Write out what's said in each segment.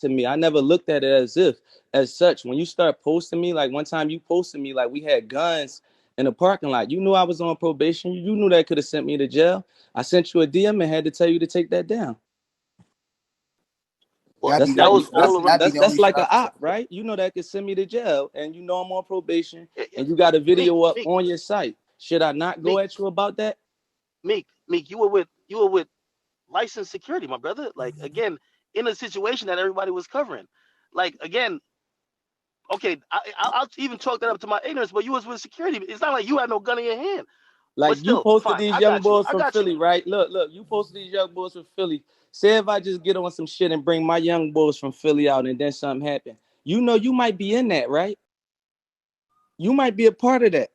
to me. I never looked at it as such. When you start posting me, like one time you posted me, like we had guns in the parking lot. You knew I was on probation. You knew that could have sent me to jail. I sent you a DM and had to tell you to take that down. Well, That's that like was all around. that's like an op, right? You know that could send me to jail, and you know I'm on probation, and you got a video up on your site. Should I not go at you about that? Meek, you were with licensed security, my brother. Like again, in a situation that everybody was covering. Like again, okay, I'll even chalk that up to my ignorance, but you was with security. It's not like you had no gun in your hand. Like But you still, posted fine. these I young got you. boys I from got Philly, you. right? Look, you posted these young boys from Philly. Say if I just get on some shit and bring my young boys from Philly out and then something happen. You know you might be in that, right? You might be a part of that.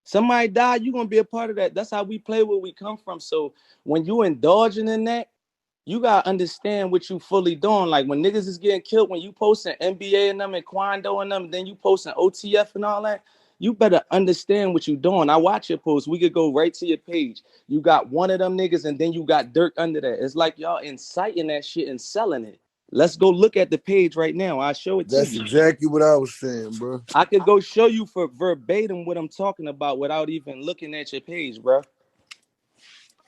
Somebody die, you're gonna be a part of that. That's how we play where we come from. So when you indulging in that, you gotta understand what you fully doing. Like when niggas is getting killed, when you posting NBA and them and Quando and them, then you posting OTF and all that, you better understand what you doing. I watch your posts. We could go right to your page. You got one of them niggas and then you got Dirk under that. It's like y'all inciting that shit and selling it. Let's go look at the page right now. I'll show it to you. That's exactly what I was saying, bro. I could go show you for verbatim what I'm talking about without even looking at your page, bro.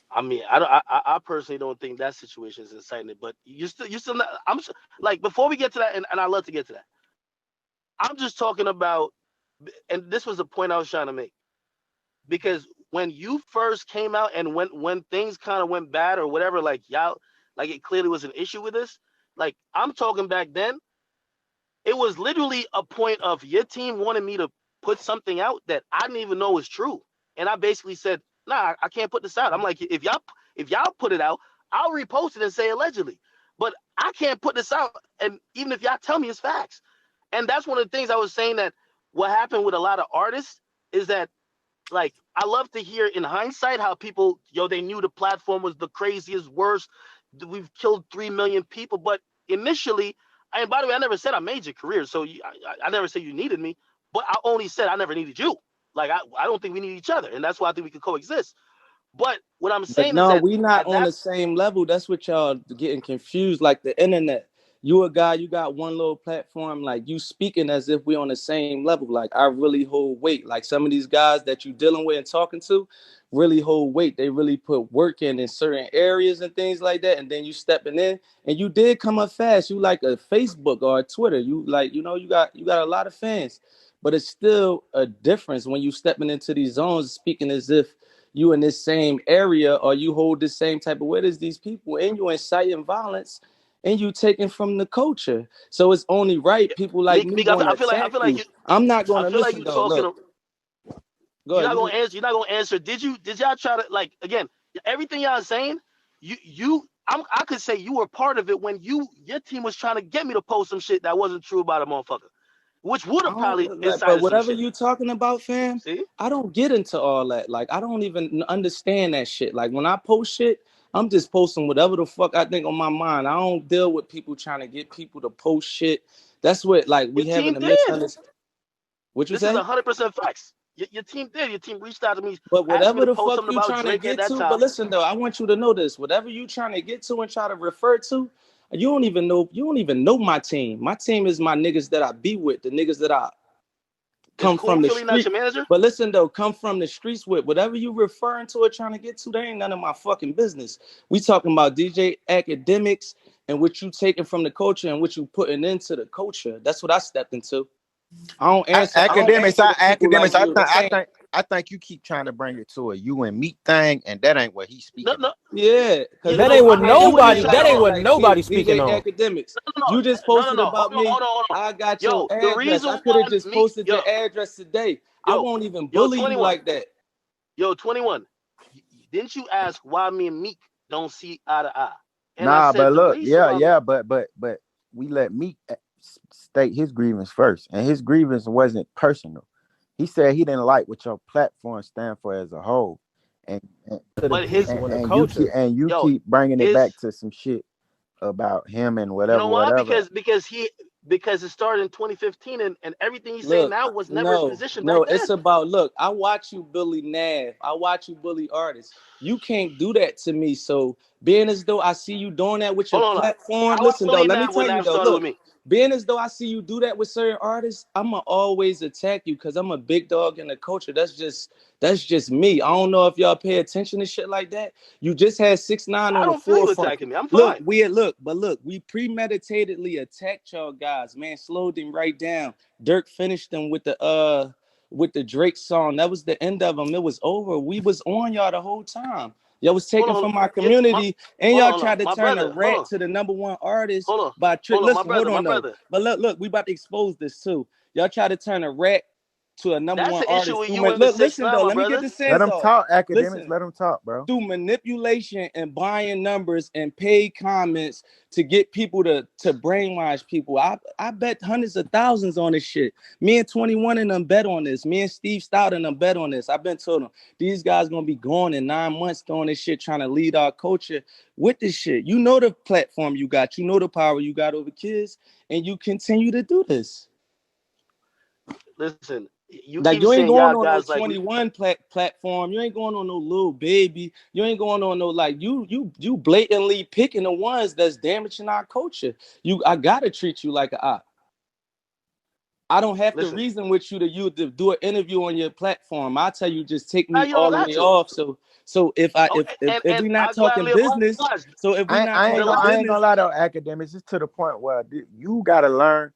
I mean, I personally don't think that situation is inciting it, but you still not, like before we get to that, and I love to get to that. I'm just talking about, and this was the point I was trying to make, because when you first came out and when things kind of went bad or whatever, like y'all, like it clearly was an issue with this. Like I'm talking back then, it was literally a point of your team wanted me to put something out that I didn't even know was true, and I basically said, "Nah, I can't put this out." I'm like, if y'all put it out, I'll repost it and say allegedly, but I can't put this out, and even if y'all tell me it's facts, and that's one of the things I was saying, that what happened with a lot of artists is that, like, I love to hear in hindsight how people, they knew the platform was the craziest, worst. We've killed 3 million people, but initially, and by the way, I never said I made your career, so I never said you needed me, but I only said I never needed you. Like, I don't think we need each other, and that's why I think we could coexist. But what I'm But saying is no, that we not at on that, the same level. That's what y'all getting confused. Like the internet, you a guy, you got one little platform. Like you speaking as if we on the same level. Like I really hold weight. Like some of these guys that you dealing with and talking to, really hold weight. They really put work in certain areas and things like that. And then you stepping in, and you did come up fast. You like a Facebook or a Twitter. You like, you got a lot of fans. But it's still a difference when you stepping into these zones, speaking as if you in this same area or you hold the same type of weight as these people, and you inciting violence and you taking from the culture. So it's only right people like me Meek, going to I attack feel like you. I'm not going I to feel like listen you though. talking. Look, go You're ahead. not gonna answer. You're not gonna answer. Did y'all try to, like, again? Everything y'all saying, I could say you were part of it when your team was trying to get me to post some shit that wasn't true about a motherfucker, which would have probably But incited some whatever shit. you talking about, fam, See? I don't get into all that. Like I don't even understand that shit. Like when I post shit, I'm just posting whatever the fuck I think on my mind. I don't deal with people trying to get people to post shit. That's what, like, Your we having team a did. misunderstanding. What you This is say? 100% facts. Your team did. Your team reached out to me, But asked me whatever to the post fuck something you about trying to Drake at get that to, but time. listen though, I want you to know this. Whatever you trying to get to and try to refer to, you don't even know my team. My team is my niggas that I be with, the niggas that I Is come Cool from the Philly not street. your manager? But listen though, come from the streets with. Whatever you referring to or trying to get to, that ain't none of my fucking business. We talking about DJ Akademiks and what you taking from the culture and what you putting into the culture. That's what I stepped into. I don't answer to people like you. I think you keep trying to bring it to a you and me thing, and that ain't what he's No, speaking no. on. Yeah, because You it That know, ain't ain't what me I and get you what you're nobody. ain't saying. That like ain't that. what Like nobody speaking DJ on. Academics, No, you just no, no, posted no. about me. Hold on. I got your Yo, the address. I reason could why have just Meek, posted your address today. I yo, won't even yo, bully you 21. like that. Yo, 21. Didn't you ask why me and Meek don't see eye to eye? And I Nah, said but the look, reason yeah, why. yeah, but we let Meek state his grievance first, and his grievance wasn't personal. He said he didn't like what your platform stand for as a whole, and To the But his, people in the culture. you yo, keep bringing it his, back to some shit about him and you know why? whatever. Because it started in 2015, and everything he's saying Look, now was never his no, position back no, it's then. about, look, I watch you bully Nav. I watch you bully artists. You can't do that to me. So Being as though I see you doing that with your Hold on. platform. How Listen I though, believe let me Nav tell when you Nav though. started with Look, me? being as though I see you do that with certain artists, I'ma always attack you because I'm a big dog in the culture. That's just me. I don't know if y'all pay attention to shit like that. You just had 6ix9ine I on the don't feel you forefront. attacking me. I'm Look, fine. we premeditatedly attacked y'all guys, man. Slowed them right down. Dirk finished them with the Drake song. That was the end of them. It was over. We was on y'all the whole time. Y'all was taken Hold on. from my Yeah, community, and hold y'all on, hold on. tried to My turn a brother. Hold rat on. to the #1 artist Hold on. by trick. Hold on, my Listen, hold brother. My on though. brother. But look, we about to expose this too. Y'all try to turn a rat to a number That's one the issue artist. with you and Look, six listen nine, though. my Let me get brother. this Let sense them off. talk, academics. Listen, Let them talk, bro. through manipulation and buying numbers and paid comments to get people to brainwash people. I bet hundreds of thousands on this shit. Me and 21 and them bet on this. Me and Steve Stout and them bet on this. I've been told them these guys gonna be gone in 9 months doing this shit, trying to lead our culture with this shit. You know the platform you got, you know the power you got over kids, and you continue to do this. Listen, you Like keep you ain't saying going y'all on no guys like 21 platform. You ain't going on no little baby. You ain't going on no like you blatantly picking the ones that's damaging our culture. I gotta treat you like a op. I don't have to listen. reason with you to do an interview on your platform. I tell you just take Now me you don't all the got way to. off. So if I Oh, if and we not I talking gladly business, oblige. so if we not The talking I ain't business, gonna lie though, academics. It's to the point where you gotta learn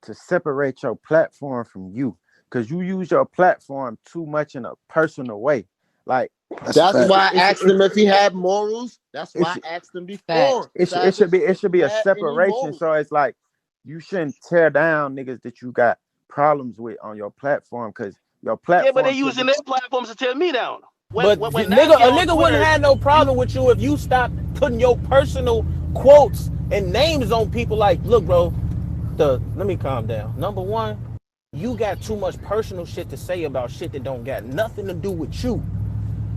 to separate your platform from you, because you use your platform too much in a personal way. Like That's a That's fact. why I asked him if he had morals. That's it, why I asked him Fact. before. it should Savage, be if you a had any separation. morals. So it's like you shouldn't tear down niggas that you got problems with on your platform, because your Yeah, but they platform should using be. their platforms to tear me down. But When nigga, Nav get a on nigga wouldn't Twitter, have no you problem with you if you stopped putting your personal quotes and names on people. Like, look, bro, let me calm down. Number one, you got too much personal shit to say about shit that don't got nothing to do with you.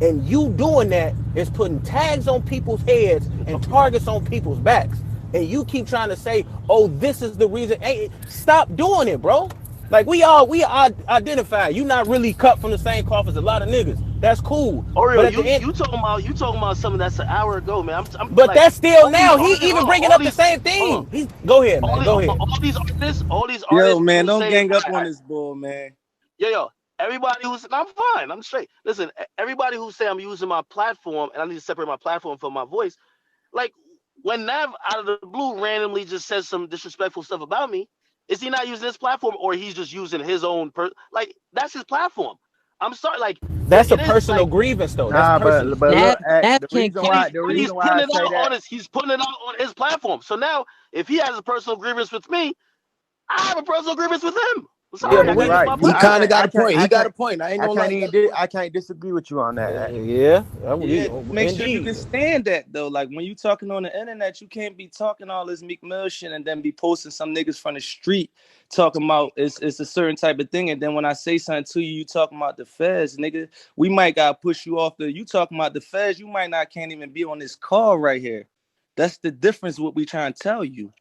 And you doing that is putting tags on people's heads and targets on people's backs. And you keep trying to say, oh, this is the reason. Hey, stop doing it, bro. Like we identify. You not really cut from the same cloth as a lot of niggas. That's cool. But Oreo, at the end, you talking about something that's an hour ago, man. I'm but like that's still all these now. He artists. even Hold on, bringing up the same hold on. thing. Go ahead, man. Go ahead. All these yo artists man, who don't say, gang up on this bull, man. yo, everybody who's, I'm fine, I'm straight. Listen, everybody who say I'm using my platform and I need to separate my platform from my voice, like when Nav out of the blue randomly just says some disrespectful stuff about me, is he not using his platform or he's just using his own like that's his platform? I'm sorry, like That's a it is personal like, grievance, though. That's Nah, personal. but look, Nav the can't reason but why he's carry. the but he's reason why putting I it say out that. on his platform. So now if he has a personal grievance with me, I have a personal grievance with him. I'm Yeah, sorry, but I You're we. can't use right. my He platform. kind of got a point. He got a point. I ain't gonna lie. He got a point. I can't disagree with you on that. Yeah, Yeah, make sure you indeed. can stand that though. Like when you talking on the internet, you can't be talking all this Meek Mill shit and then be posting some niggas from the street talking about it's a certain type of thing. And then when I say something to you, you talking about the feds, nigga. We might gotta push you off you talking about the feds, you might not can't even be on this call right here. That's the difference what we trying to tell you.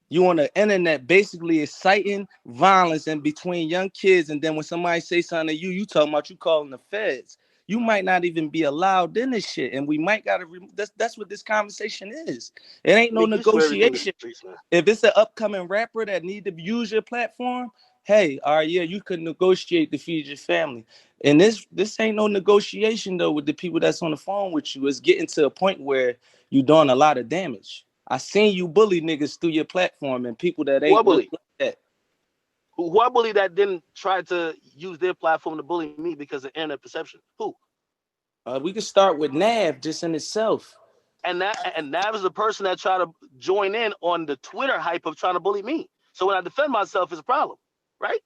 You on the internet basically inciting violence in between young kids, and then when somebody say something to you, you talking about you calling the feds. You might not even be allowed in this shit, and we might gotta. That's what this conversation is. It ain't no Meek, you swear everything to the negotiation. streets, man. If it's an upcoming rapper that need to use your platform, hey, all right, yeah, you could negotiate to feed your family. And this ain't no negotiation though with the people that's on the phone with you. It's getting to a point where you're doing a lot of damage. I seen you bully niggas through your platform and people that Who I ain't really bully? like that. Who I bully that didn't try to use their platform to bully me because of internet perception? Who? We could start with Nav just in itself. And Nav is the person that tried to join in on the Twitter hype of trying to bully me. So when I defend myself, it's a problem, right?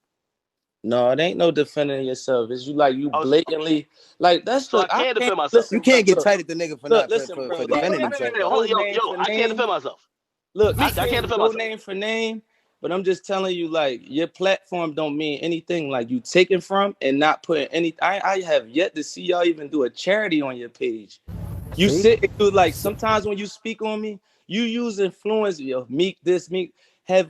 No, it ain't no defending yourself. It's you Oh, blatantly like that's so I I can't can't defend myself. You listen, bro. can't get tight at the nigga for not Listen, for bro. Like defending I himself can't Hold though. on, go name yo, for I can't name. defend myself. Look, I I can't can't defend go myself. name for name, but I'm just telling you, like, your platform don't mean anything. Like you taking from and not putting any. I have yet to see y'all even do a charity on your page. You See, sit and do like sometimes when you speak on me, you use influence, yo, Meek this, Meek.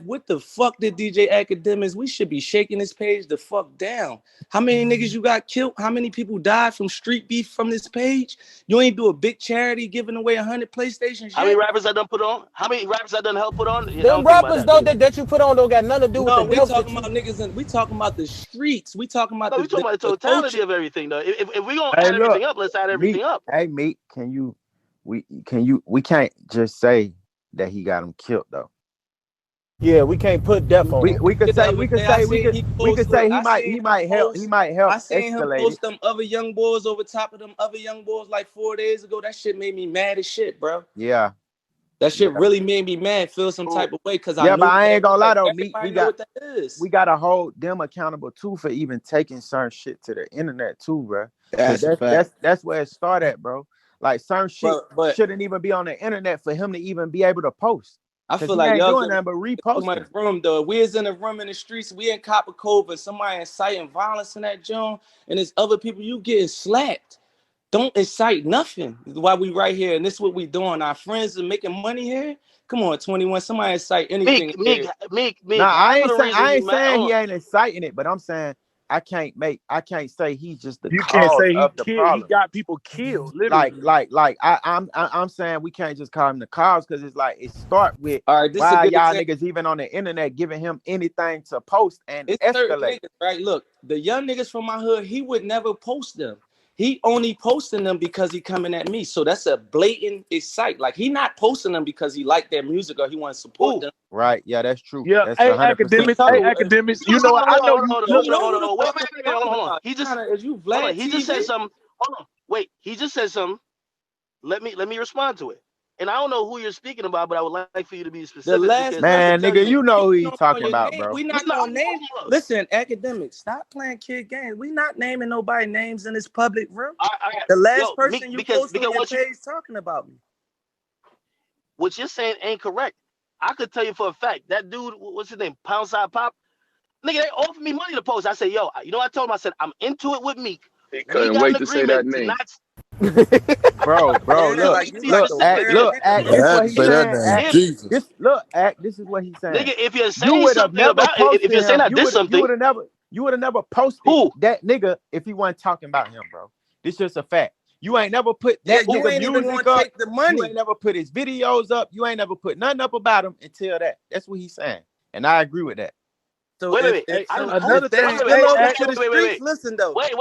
what the fuck did DJ Akademiks? We should be shaking this page the fuck down. How many niggas you got killed? How many people died from street beef from this page? You ain't do a big charity giving away 100 PlayStations. How many rappers I done put on? How many rappers I done help put on? I Them don't think about rappers that. though that you put on don't got nothing to do with No, the we deaths talking that about niggas, and we talking about the streets. We talking about No, we talking about the totality of everything though. If we gonna add everything up, let's add everything up. Hey, Meek, we can't just say that he got him killed though. Yeah, we can't put death on him. We could say he might help I seen him escalate post it. them other young boys over top of them other young boys like 4 days ago. That shit made me mad as shit, bro. Yeah. That shit really made me mad, feel some type of way, because but I ain't gonna lie though, Meek, we gotta hold them accountable too for even taking certain shit to the internet too, bro. That's where it started, bro. Like certain shit shouldn't even be on the internet for him to even be able to post. I feel like y'all doing that, but reposting. Room though, we is in a room in the streets. We in Copper Cove, and somebody inciting violence in that joint, and there's other people you getting slapped. Don't incite nothing while we right here, and this is what we doing. Our friends are making money here. Come on, 21. Somebody incite anything. Meek. Nah, I ain't saying he ain't inciting it, but I'm saying I can't say he's just the cause of the problem. He got people killed, literally. I'm saying we can't just call him the cause, because it's like it start with why y'all niggas even on the internet giving him anything to post and escalate. Niggas, right? Look, the young niggas from my hood, he would never post them. He only posting them because he coming at me. So that's a blatant excite. Like, he not posting them because he like their music or he want to support them. Right? Yeah, that's true. Yeah, that's Akademiks. You know, I know you. Hold on. Wait. He just said something. Hold on. Wait. He just said something. Let me respond to it. And I don't know who you're speaking about, but I would like for you to be specific. The last man, nigga, you know who he's talking about, bro. We not gonna name. Listen, Akademiks, stop playing kid games. We not naming nobody names in this public room. The last person you posted on your page talking about me. What you're saying ain't correct. I could tell you for a fact that dude, what's his name, Pound Side Pop, nigga, they offered me money to post. I said, yo, you know what I told him? I said, I'm into it with Meek. He couldn't wait to say that name. Bro, look, Act, this is what he's saying. Nigga, if you're saying something about it, if you're saying I did something, you would have never posted that nigga if he wasn't talking about him, bro. This just a fact. You ain't never put that nigga music up. Take the money. You ain't never put his videos up. You ain't never put nothing up about him until that. That's what he's saying, and I agree with that. So wait. Another thing. Listen though. Listen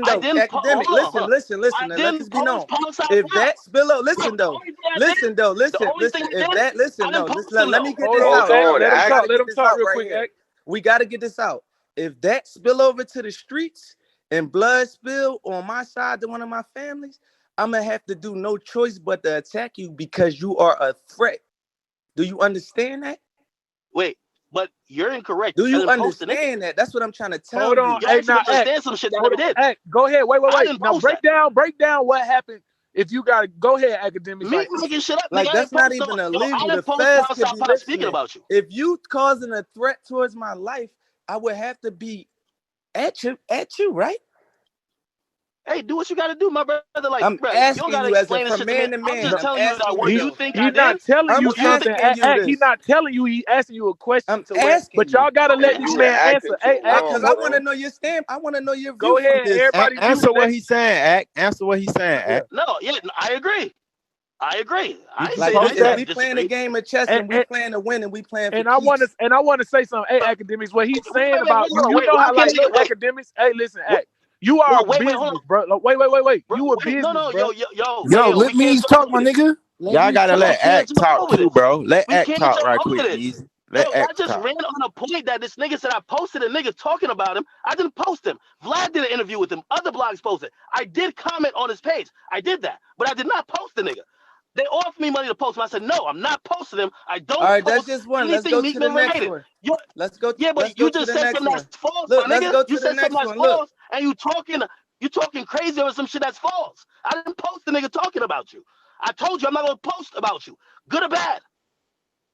though. Academic. Listen. Let this be known. If that spill out, listen though. If that, listen. No. Let me get this out. Let him talk real quick. We got to get this out. If that spill over to the streets and blood spill on my side to one of my families, I'm gonna have to do no choice but to attack you because you are a threat. Do you understand that? Wait. But you're incorrect. Do you understand that? That's what I'm trying to tell you. Hold on. Hey, now, understand some shit that I did. Hey, go ahead. Wait. Now break down what happened. If you got to go ahead, Akademiks. Me making shit up. Like, that's not even illegal. The feds could be listening. About you. If you causing a threat towards my life, I would have to be at you, right? Hey, do what you got to do, my brother. Like, I'm asking you as a man to man. I'm just telling you that what you think he's not telling you something. He's not telling you. He's asking you a question. But y'all got to let this man answer. Hey, because I want to know your stand. I want to know your view. Go ahead, everybody. Answer what he's saying, Answer what he's saying, No, I agree. I we playing a game of chess and we playing to win and we playing for I want to say something. Hey, Akademiks, what he's saying about you. You know how like Akademiks. Hey, listen, You are a business, bro. Wait. You a business, yo. Let me talk, my nigga. Y'all gotta let Act talk too, bro. Let Act talk right quick, easy. I just ran on a point that this nigga said I posted a nigga talking about him. I didn't post him. Vlad did an interview with him. Other blogs posted. I did comment on his page. I did that, but I did not post the nigga. They offered me money to post him. I said, no, I'm not posting him. I don't post that's just one. Let's go to the next one. Let's go. Yeah, but you just said something that's false, my nigga. You said something that's false, and you talking crazy over some shit that's false. I didn't post the nigga talking about you. I told you I'm not gonna post about you, good or bad.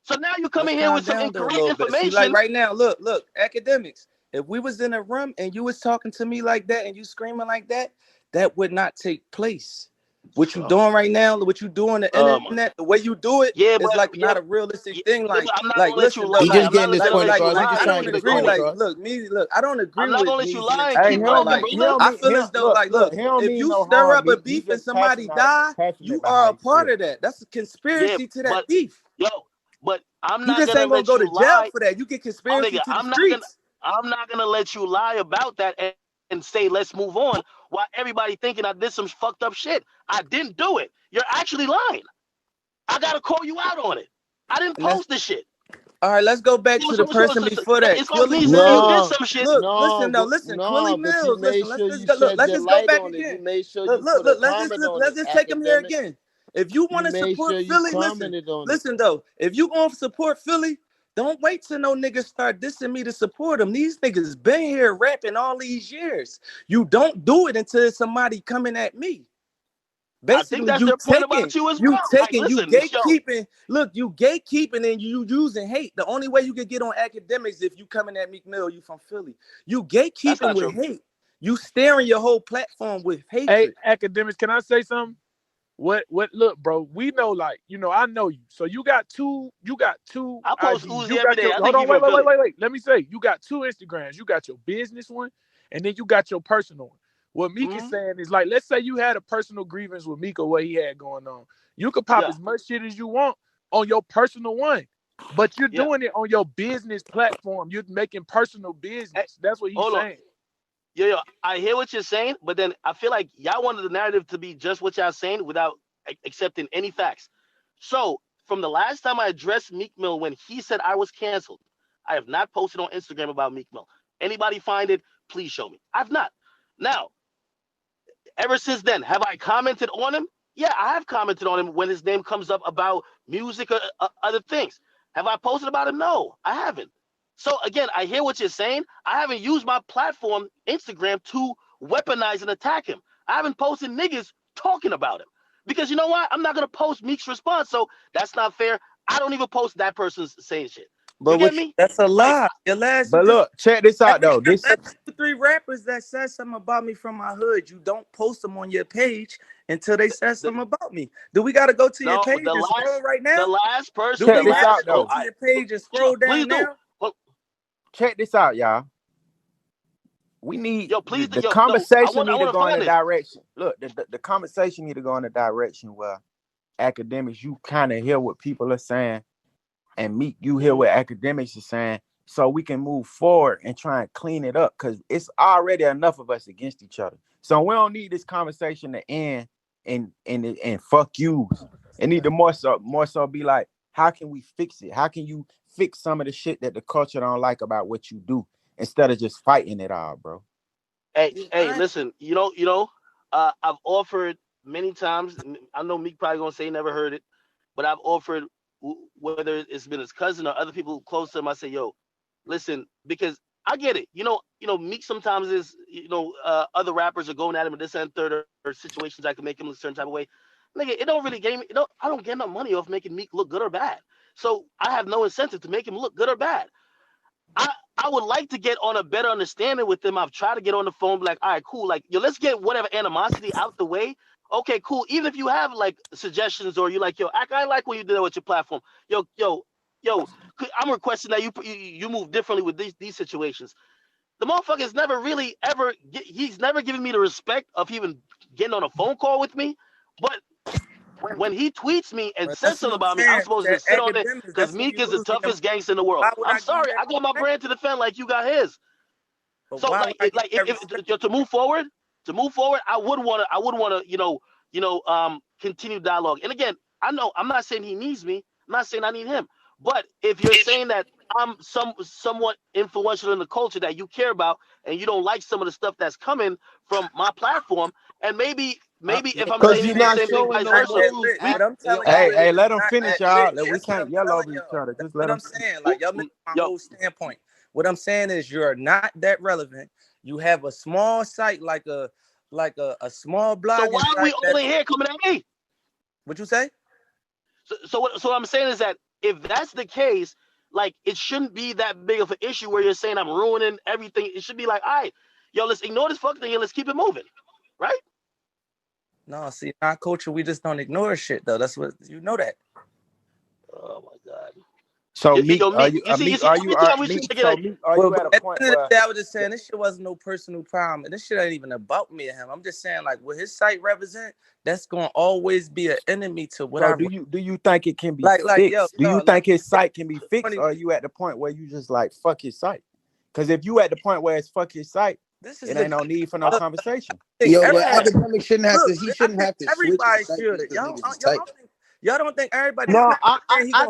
So now you come in here with some incorrect information. See, like right now, look, Akademiks. If we was in a room and you was talking to me like that and you screaming like that, that would not take place. What you doing right now, what you do on the internet, the way you do it is like not a realistic thing. Like listen, he just getting his point across. He just trying to get his point across. Look, I don't agree with Meezy and keep like I feel as though look, if you stir up a beef and somebody die, you are a part of that. That's a conspiracy to that beef. But I'm you not just gonna ain't gonna let go you to jail lie. for that. You get conspiracy to the streets. I'm not gonna let you lie about that and say let's move on while everybody thinking I did some fucked up shit. I didn't do it. You're actually lying. I gotta call you out on it. I didn't post this shit. All right, let's go back to the person before that. It's supposed to be you did some shit. Look, listen, Quilly Mills. Listen, let's just go back again. You made sure look, let's just take him here again. If you want to support Philly, listen though. If you gonna support Philly, don't wait till no niggas start dissing me to support them. These niggas been here rapping all these years. You don't do it until somebody coming at me. Basically, I think that's their point about you as well. You gatekeeping. Look, you gatekeeping and you using hate. The only way you can get on Akademiks if you coming at Meek Mill, you from Philly. You gatekeeping with hate. You staring your whole platform with hatred. Hey, Akademiks, can I say something? What? Look, bro. We know, like, I know you. So you got two. I post Uzi every day. Hold on, wait. Let me say, you got two Instagrams. You got your business one, and then you got your personal one. What Meek is saying is, like, let's say you had a personal grievance with Meek or what he had going on. You could pop as much shit as you want on your personal one, but you're doing it on your business platform. You're making personal business. That's what he's saying. Yeah, I hear what you're saying, but then I feel like y'all wanted the narrative to be just what y'all saying without accepting any facts. So from the last time I addressed Meek Mill when he said I was canceled, I have not posted on Instagram about Meek Mill. Anybody find it? Please show me. I've not. Now, ever since then, have I commented on him? Yeah, I have commented on him when his name comes up about music or other things. Have I posted about him? No, I haven't. So again, I hear what you're saying. I haven't used my platform, Instagram, to weaponize and attack him. I haven't posted niggas talking about him. Because you know what? I'm not going to post Meek's response, so that's not fair. I don't even post that person's saying shit. But you get me? That's a lie. But look, check this out though. This 3 rappers that said something about me from my hood. You don't post them on your page until they said something about me. Do we got to go to your page and scroll right now? The last person. Check this out though. Go to your page and scroll down now. Check this out, y'all. We need the conversation need to go in a direction. Look, the conversation need to go in a direction where Akademiks, you kind of hear what people are saying, and Meek, you hear what Akademiks is saying, so we can move forward and try and clean it up, because it's already enough of us against each other. So we don't need this conversation to end and fuck you. It need to more so be like, how can we fix it? How can you fix some of the shit that the culture don't like about what you do, instead of just fighting it all, bro? Hey, listen, I've offered many times. I know Meek probably gonna say he never heard it, but I've offered, whether it's been his cousin or other people close to him, I say, yo, listen, because I get it. Meek sometimes is, other rappers are going at him with this and third or situations that can make him look a certain type of way. Nigga, it don't really get me. I don't get no money off making Meek look good or bad. So I have no incentive to make him look good or bad. I would like to get on a better understanding with them. I've tried to get on the phone, like, all right, cool. Like, let's get whatever animosity out the way. Okay, cool. Even if you have like suggestions or you like, yo, I like when you did that with your platform. Yo, I'm requesting that you move differently with these situations. The motherfucker's never really ever, he's never given me the respect of even getting on a phone call with me. But when he tweets me and says something about me, I'm supposed to sit on it because Meek is the toughest gangster in the world. I'm sorry, I got my brand to defend like you got his. So if to move forward, I would want to, continue dialogue. And again, I know I'm not saying he needs me. I'm not saying I need him. But if you're saying that I'm somewhat influential in the culture that you care about, and you don't like some of the stuff that's coming from my platform, and maybe if I'm saying the same thing, vice versa. Hey, let them finish, y'all. We can't yell over each other. Just let them. I'm saying, like, y'all missing my whole standpoint. What I'm saying is, you're not that relevant. You have a small site, like a small blog. So why are we only here coming at me? What you say? So what I'm saying is that if that's the case, like, it shouldn't be that big of an issue where you're saying I'm ruining everything. It should be like, all right, yo, let's ignore this fuck thing and let's keep it moving, right? No, see, our culture, we just don't ignore shit though. That's what you know that. Oh my God. So Meek, are you at a point where I was just saying this shit wasn't no personal problem, and this shit ain't even about me and him. I'm just saying like what his site represent, that's gonna always be an enemy to what I do you think it can be fixed? Do you think his site can be fixed, or are you at the point where you just like fuck his site? Because if you at the point where it's fuck his site, it ain't no need for no conversation. Yo, but Akademiks shouldn't have to. He shouldn't have to switch everybody his site. should. Y'all don't think everybody? No, I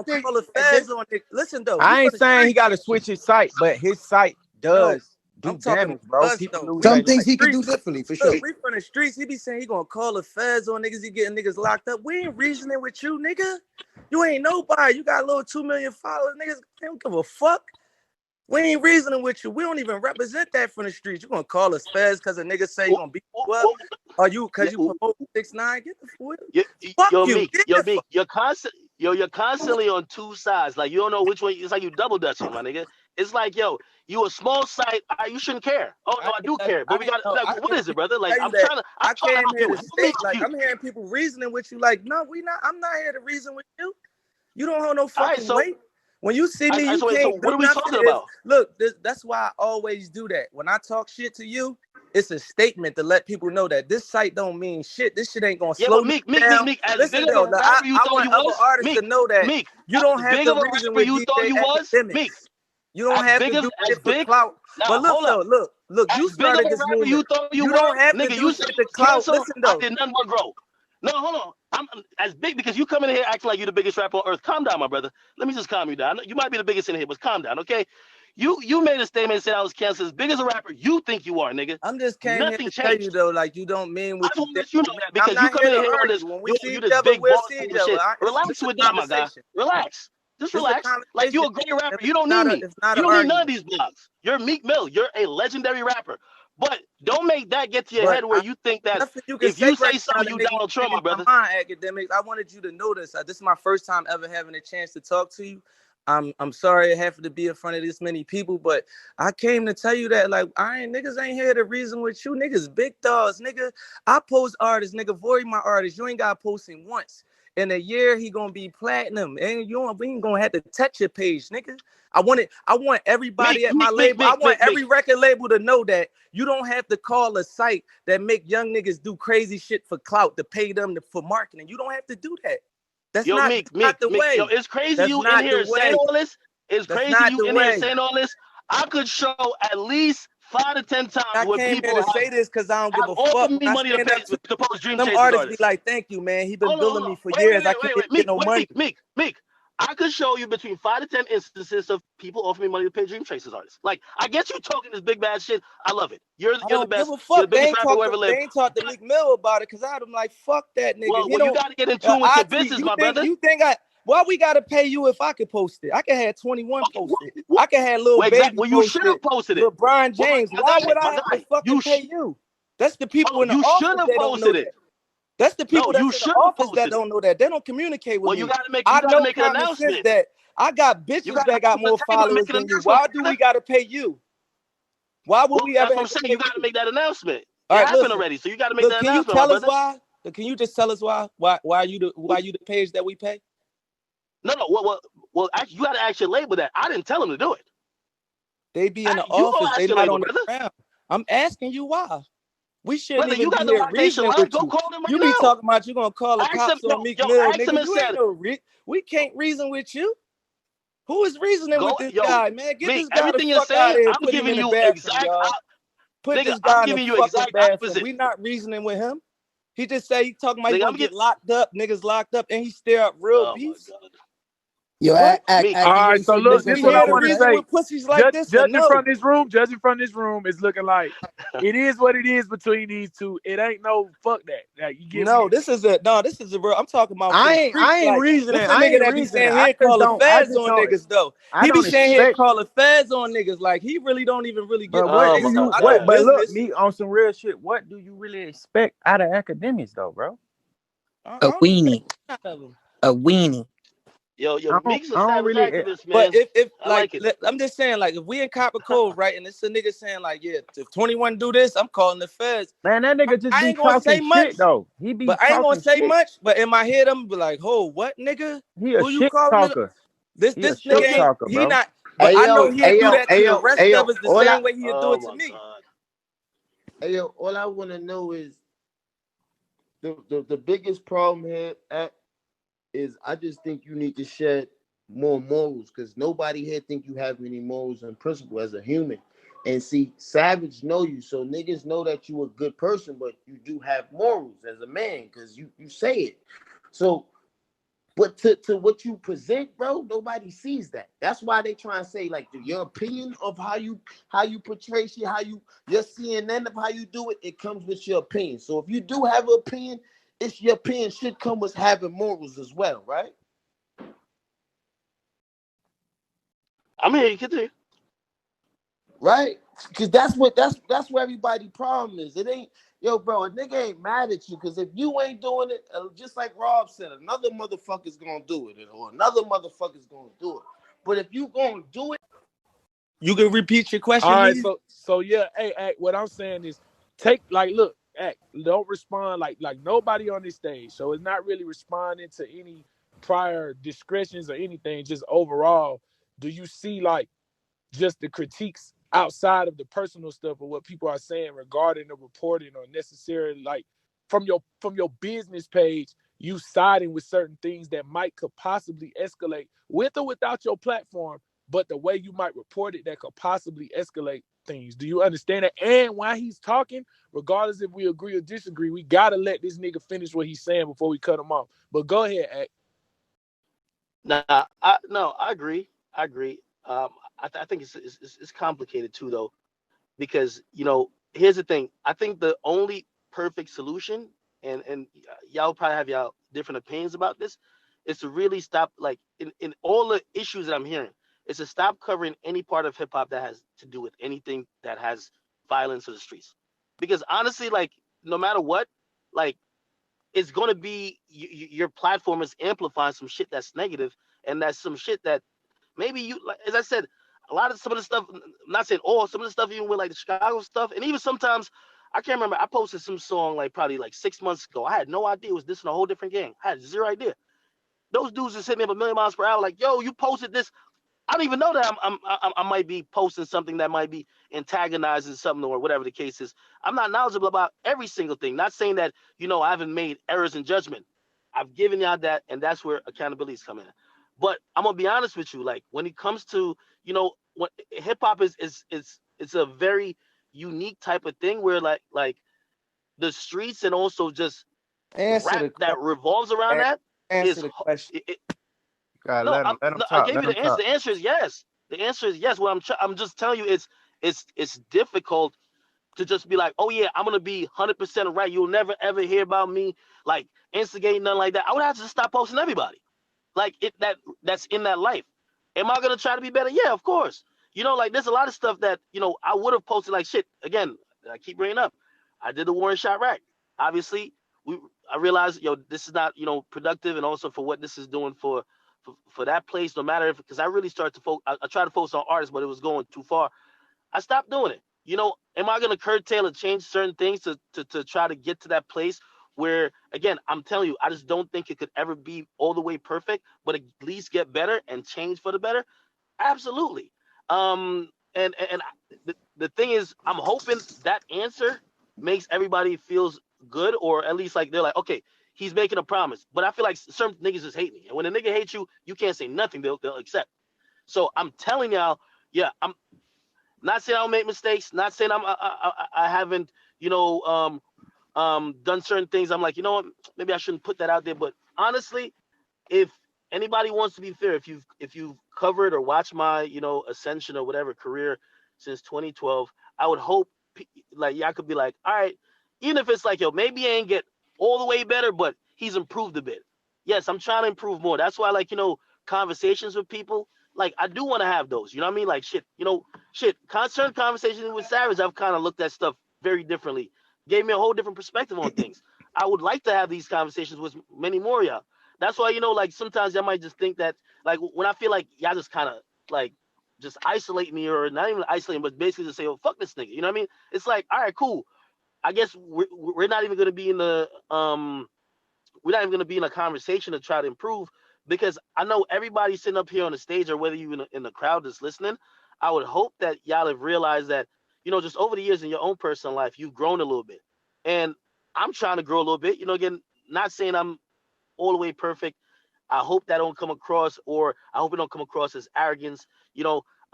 think call the feds on it. Listen though, I ain't saying he got to switch his site, but his site does do damage, bro. Some things he can do differently for sure. We from the streets. He be saying he gonna call the feds on niggas. He getting niggas locked up. We ain't reasoning with you, nigga. You ain't nobody. You got a little 2 million followers, niggas. They don't give a fuck. We ain't reasoning with you. We don't even represent that from the streets. You gonna call us feds because a nigga say you gonna beat you up? Or you because you promote 6ix9ine? Get the fuck you. You're constantly on two sides. Like you don't know which way. It's like you double dutching, my nigga. It's like, yo, you a small site. You shouldn't care. Oh no, I do care. But we got what is it, brother? Like I'm hearing people reasoning with you. Like, no, we not. I'm not here to reason with you. You don't hold no fucking weight. When you see me, you can't what are we talking about? Look, that's why I always do that. When I talk shit to you, it's a statement to let people know that this site don't mean shit. This shit ain't gonna slow me down. Listen, though, I want other artists to know that you don't have to reason with DJ Akademiks. You don't have to do shit for clout. But look, you started this movement. You don't have to do shit to clout. Listen, though. I did nothing but grow. No, hold on. I'm as big because you come in here acting like you're the biggest rapper on earth. Calm down, my brother. Let me just calm you down. You might be the biggest in here, but calm down, okay? You made a statement and said I was canceled. As big as a rapper you think you are, nigga. I'm just came here to tell you though, like you don't mean what you think. You know that because you come in here on this. When we see each other, we'll see each other. Relax with that, my guy. Relax. Just relax. Like you're a great rapper. You don't need me. You don't need none of these blogs. You're Meek Mill. You're a legendary rapper. But don't make that get to your head where you think that if you say something, you Donald Trump, my brother. Akademiks, I wanted you to know this. This is my first time ever having a chance to talk to you. I'm sorry I have to be in front of this many people, but I came to tell you that like niggas ain't here to reason with you. Niggas big dogs, nigga. I post artists, nigga. Void my artist. You ain't got posting once. In a year, he gonna be platinum, and we ain't gonna have to touch your page, nigga. I want everybody at my label. I want every record label to know that you don't have to call a site that make young niggas do crazy shit for clout to pay them for marketing. You don't have to do that. That's not the way. Yo, it's crazy you in here saying all this. It's crazy you in here saying all this. I could show at least 5 to 10 times where people to say this because I don't give a fuck. Me money to pay to post Dream Chasers artists be like, "Thank you, man. He been billing me for years. I can't get no money." Meek. I could show you between 5 to 10 instances of people offering me money to pay Dream Chasers artists. Like, I get you talking this big bad shit. I love it. You're the best. You're the biggest rapper who ever lived. They ain't talked to Meek Mill about it because I'd been like, fuck that nigga. Well, you got to get in tune with your business, my brother. You think why we got to pay you if I could post it? I could have 21 post it. I could have Lil Baby Well, you should have posted it. LeBron James. Why would I have to fucking pay you? That's the people in the office. You should have posted it. That's the people that's in the office that don't know that. They don't communicate with me. You got to make an announcement. That I got bitches that got more followers than you. Why do we got to pay you? Why would we ever? I'm saying you got to make that annannouncement. It happened already, so you got to make that announcement. Can you tell us why? Can you just tell us why? Why you the page that we pay? No. Well, actually, you got to ask your label that. I didn't tell them to do it. They be in the office. They not on the ground. I'm asking you why. We shouldn't even be here reasoning with you. You be talking about you gonna call the cops on Meek Mill, nigga. You ain't no we can't reason with you. Who is reasoning with this guy, man? Get this guy the fuck out of here. I'm giving you exact. Put this guy in the fucking bathroom. We not reasoning with him. He just say he talking about he gonna get locked up, niggas locked up, and he stir up real beef. Yo, all right, so look, this is what I want to say. Pussies like this, judging from this room, it's looking like it is what it is between these two. It ain't no fuck that. Like, you get me? This is a real. I'm talking about. I ain't reasoning. I ain't that be saying here call the feds on niggas though. He be saying here call the feds on niggas. Like he really don't even really get. But look, me on some real shit. What do you really expect out of Akademiks though, bro? A weenie. Yo, Meek's a I don't savage really. activist, man. But if I like, like it. I'm just saying, like, if we in Copper Cove, right, and it's a nigga saying like, yeah, if 21 do this, I'm calling the feds. Man, that nigga just I be ain't gonna talking say much, shit though. He be but I ain't gonna talking say shit. much. But in my head, I'm be like, "Oh, what nigga? He a Who you shit calling? talker. This He a nigga shit ain't talker, he bro. not." But I know he'll do that to the rest Hey of yo, us the same way he'll do it to me. God. All I want to know is the biggest problem here is I just think you need to shed more morals because nobody here think you have any morals and principle as a human. And see, Savage know you, so niggas know that you a good person, but you do have morals as a man because you say it. So, but to what you present, bro, nobody sees that. That's why they try and say like your opinion of how you portray shit, your CNN of how you do it, it comes with your opinion. So if you do have an opinion, it's your opinion should come with having morals as well, right? I'm here. You continue. Right? Because that's where everybody problem is. It ain't bro. A nigga ain't mad at you because if you ain't doing it, just like Rob said, another motherfucker's gonna do it, or another motherfucker's gonna do it. But if you gonna do it, you can repeat your question. All right, so yeah, hey, Act, what I'm saying is look, Act, don't respond like nobody on this stage. So it's not really responding to any prior discretions or anything, just overall. Do you see like just the critiques outside of the personal stuff of what people are saying regarding the reporting or necessarily like from your business page, you siding with certain things that could possibly escalate with or without your platform, but the way you might report it that could possibly escalate things. Do you understand that? And while he's talking, regardless if we agree or disagree, we gotta let this nigga finish what he's saying before we cut him off. But go ahead, Act. I agree. I think it's complicated too, though, because here's the thing. I think the only perfect solution, and y'all probably have y'all different opinions about this, is to really stop, like in all the issues that I'm hearing, is to stop covering any part of hip hop that has to do with anything that has violence in the streets, because honestly, like no matter what, like it's gonna be your platform is amplifying some shit that's negative, and that's some shit that maybe you, like, as I said, a lot of some of the stuff, I'm not saying all, some of the stuff even with like the Chicago stuff, and even sometimes I can't remember. I posted some song like probably like 6 months ago. I had no idea it was this in a whole different gang. I had zero idea. Those dudes just hit me up a million miles per hour, like, yo, you posted this. I don't even know that I might be posting something that might be antagonizing something or whatever the case is. I'm not knowledgeable about every single thing. Not saying that I haven't made errors in judgment. I've given y'all that, and that's where accountability is coming in. But I'm gonna be honest with you. Like when it comes to what hip hop is it's a very unique type of thing where like the streets and also just Answer rap the that revolves around that answer is the question. God, no, let him I talk. gave Let you him the answer. talk. The answer is yes. The answer is yes. What I'm just telling you, it's difficult to just be like, oh yeah, I'm gonna be 100% right. You'll never ever hear about me like instigating nothing like that. I would have to just stop posting everybody, like that's in that life. Am I gonna try to be better? Yeah, of course. Like there's a lot of stuff that I would have posted like shit. Again, I keep bringing up. I did the Warren shot rack. Obviously, I realized this is not productive, and also for what this is doing for that place. No matter if because I really started to focus. I tried to focus on artists, but it was going too far. I stopped doing it. Am I gonna curtail or change certain things to try to get to that place where again I'm telling you I just don't think it could ever be all the way perfect, but at least get better and change for the better. Absolutely. The thing is, I'm hoping that answer makes everybody feels good, or at least like they're like, okay, he's making a promise. But I feel like some niggas just hate me, and when a nigga hates you, you can't say nothing. They'll accept. So I'm telling y'all, yeah, I'm not saying I don't make mistakes. Not saying I haven't done certain things. I'm like, you know what? Maybe I shouldn't put that out there. But honestly, if anybody wants to be fair, if you've covered or watched my ascension or whatever career since 2012, I would hope like y'all could be like, all right, even if it's like maybe he ain't get all the way better, but he's improved a bit. Yes, I'm trying to improve more. That's why like conversations with people, like I do want to have those. You know what I mean? Like certain conversations with Savage, I've kind of looked at stuff very differently. Gave me a whole different perspective on things. I would like to have these conversations with many more of y'all. That's why, like sometimes y'all might just think that, like when I feel like y'all just kind of like just isolate me, or not even isolate me, but basically just say, "Oh, fuck this nigga." You know what I mean? It's like, all right, cool. I guess we're not even gonna be in the we're not even gonna be in a conversation to try to improve, because I know everybody sitting up here on the stage, or whether you in the crowd that's listening, I would hope that y'all have realized that, just over the years in your own personal life, you've grown a little bit, and I'm trying to grow a little bit. Again, not saying I'm all the way perfect. I hope that don't come across, or I hope it don't come across as arrogance.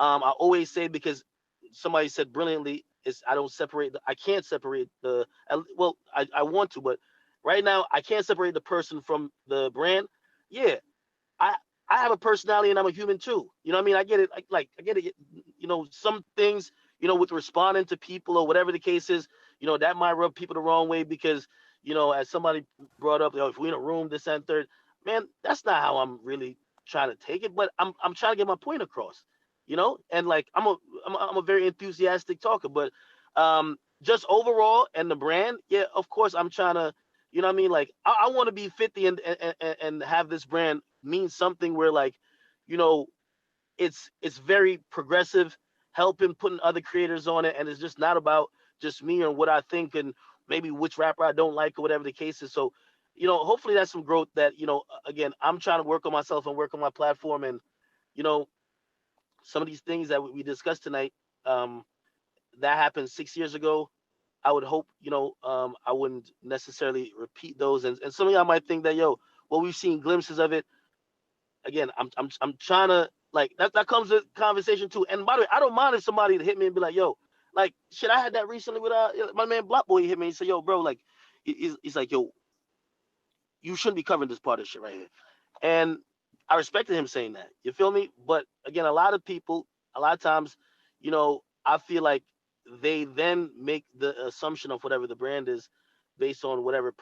I always say, because somebody said brilliantly, is I can't separate well, I want to, but right now I can't separate the person from the brand. Yeah, I I have a personality and I'm a human too. You know what I mean? I get it. I get it. Some things, with responding to people or whatever the case is, that might rub people the wrong way, because, as somebody brought up, if we're in a room, this and third, man, that's not how I'm really trying to take it. But I'm trying to get my point across, and like I'm a very enthusiastic talker, but just overall and the brand, yeah, of course I'm trying to, you know what I mean? Like I want to be 50 and have this brand mean something where, like, it's very progressive, helping putting other creators on it, and it's just not about just me and what I think and maybe which rapper I don't like or whatever the case is. So, hopefully that's some growth that, again, I'm trying to work on myself and work on my platform, and you know some of these things that we discussed tonight, that happened 6 years ago. I would hope, I wouldn't necessarily repeat those. And some of y'all might think that, well, we've seen glimpses of it. Again, I'm trying to, like, that comes with conversation too. And by the way, I don't mind if somebody hit me and be like, yo, like, shit, I had that recently with my man Block Boy. Hit me and said, yo, bro, like, he's like, yo, you shouldn't be covering this part of shit right here. And I respected him saying that. You feel me? But again, a lot of people, a lot of times, I feel like they then make the assumption of whatever the brand is based on whatever